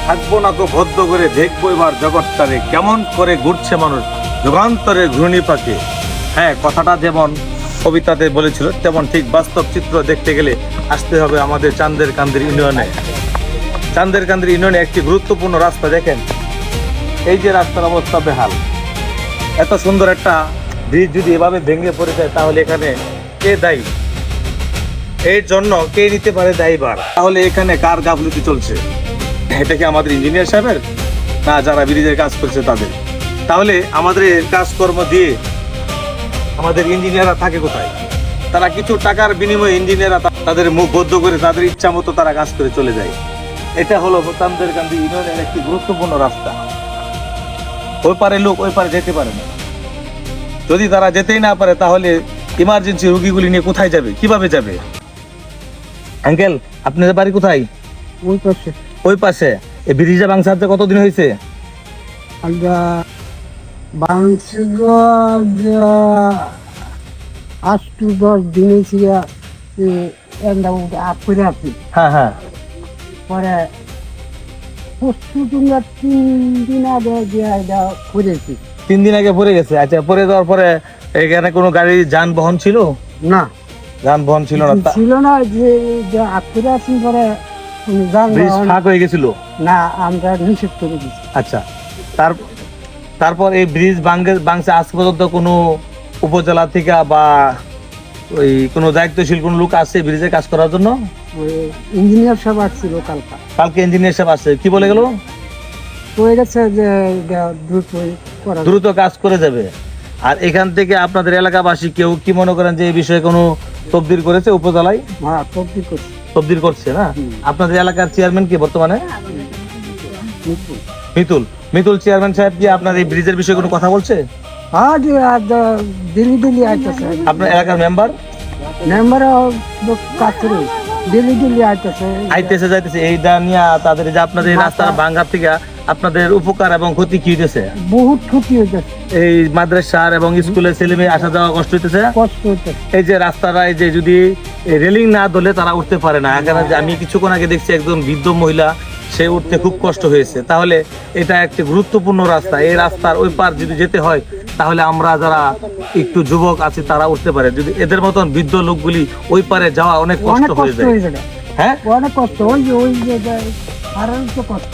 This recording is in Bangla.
থাকবো না তো বদ্ধ করে দেখবো এবার জগৎটারে কেমন করে ঘুরছে মানুষ যুগান্তরে ঘূর্ণি পাকে। হ্যাঁ, কথাটা যেমন কবিতাতে বলেছিল তেমন ঠিক বাস্তব চিত্র দেখতে গেলে আসতে হবে আমাদের চান্দের কান্দির ইউনিয়নে। চান্দের কান্দির ইউনিয়নে একটি গুরুত্বপূর্ণ রাস্তা দেখেন, এই যে রাস্তার অবস্থা বেহাল। এত সুন্দর একটা ব্রিজ যদি এভাবে ভেঙে পড়ে যায় তাহলে এখানে কে দায়ী? এর জন্য কে নিতে পারে দায়ীভার? তাহলে এখানে কার গাফলতি চলছে? এটা কি আমাদের ইঞ্জিনিয়ার সাহেবের, না যারা ব্রিজের কাজ করছে তাদের? তাহলে আমাদের কাজকর্ম দিয়ে আমাদের ইঞ্জিনিয়াররা থাকে কোথায়? তারা কিছু টাকার বিনিময়ে ইঞ্জিনিয়াররা তাদের মুখ বদ্ধ করে তাদের ইচ্ছা মতো তারা কাজ করে চলে যায়। এটা হলো চান্দের কান্দি ইউনিয়নের একটি গুরুত্বপূর্ণ রাস্তা। ওই পারে লোক ওই পারে যেতে পারে না। যদি তারা যেতেই না পারে তাহলে ইমার্জেন্সি রোগীগুলি নিয়ে কোথায় যাবে, কিভাবে যাবে? আঙ্কেল, আপনাদের বাড়ি কোথায়? ওই পাশে ওই পাশে। এই ব্রিজটা ভাঙছে আজকে কতদিন হয়েছে? আমরা বাংশিগ 8-10 দিন ছিল করে আসি। হ্যাঁ হ্যাঁ। পরে পরশু তোমরা 3 দিন আগে করেছি। 3 দিন আগে পড়ে গেছে। আচ্ছা, পরে যাওয়ার পরে এখানে কোনো গাড়ি যানবাহন ছিল না, যানবাহন ছিল না? ছিল না, যে করে আসি পরে ব্রিজ ফাঁক হয়ে গেছিল? না, আমরা নিষেধ করে দিচ্ছি। আচ্ছা, তারপর এই ব্রিজ ভাঙছে আজ পর্যন্ত কোনো উপজেলা থেকে বা ওই কোনো দায়িত্বশীল কোনো লোক আসছে ব্রিজের কাজ করার জন্য? ইঞ্জিনিয়ার সাহেব আসছিল কালকে ইঞ্জিনিয়ার সাহেব আসছে, কি বলে গেল? হয়ে গেছে যে দ্রুত কাজ করে যাবে। আর এখান থেকে আপনাদের এলাকাবাসী কেউ কি মনে করেন যে এই বিষয়ে কোনো তদবির করেছে উপজেলায়? হ্যাঁ, তদবির করছে না? আপনাদের এলাকার চেয়ারম্যান কি বর্তমানে? মিতুল চেয়ারম্যান সাহেব কি আপনার এই ব্রিজের বিষয়ে কোনো কথা বলছে? হ্যাঁ, দিল্লি আইতেছে। আপনার এলাকার মেম্বার কাজ করে দিল্লি আইতেছে যাইতেছে এইটা নিয়ে তাদের যে আপনাদের এই রাস্তার ভাঙার থেকে আপনাদের উপকার এবং ক্ষতি কি হইতেছে? বহুত ক্ষতি হইতেছে। এই মাদ্রাসার এবং স্কুলের ছেলে মেয়ে আসা যাওয়া কষ্ট হইতেছে। এই যে রাস্তাটা এই যে যদি রেলিং না ধরলে তারা উঠতে পারে না। এখানে যে আমি কিছুক্ষণ আগে দেখছি একজন বৃদ্ধ মহিলা, সে উঠতে খুব কষ্ট হয়েছে। তাহলে এটা একটি গুরুত্বপূর্ণ রাস্তা। এই রাস্তার ওই পার যদি যেতে হয় তাহলে আমরা যারা একটু যুবক আছি তারা উঠতে পারে। যদি এদের মতন বৃদ্ধ লোকগুলি ওই পারে যাওয়া অনেক কষ্ট হয়ে যায়। হ্যাঁ, অনেক কষ্ট, ওই যে আর কষ্ট।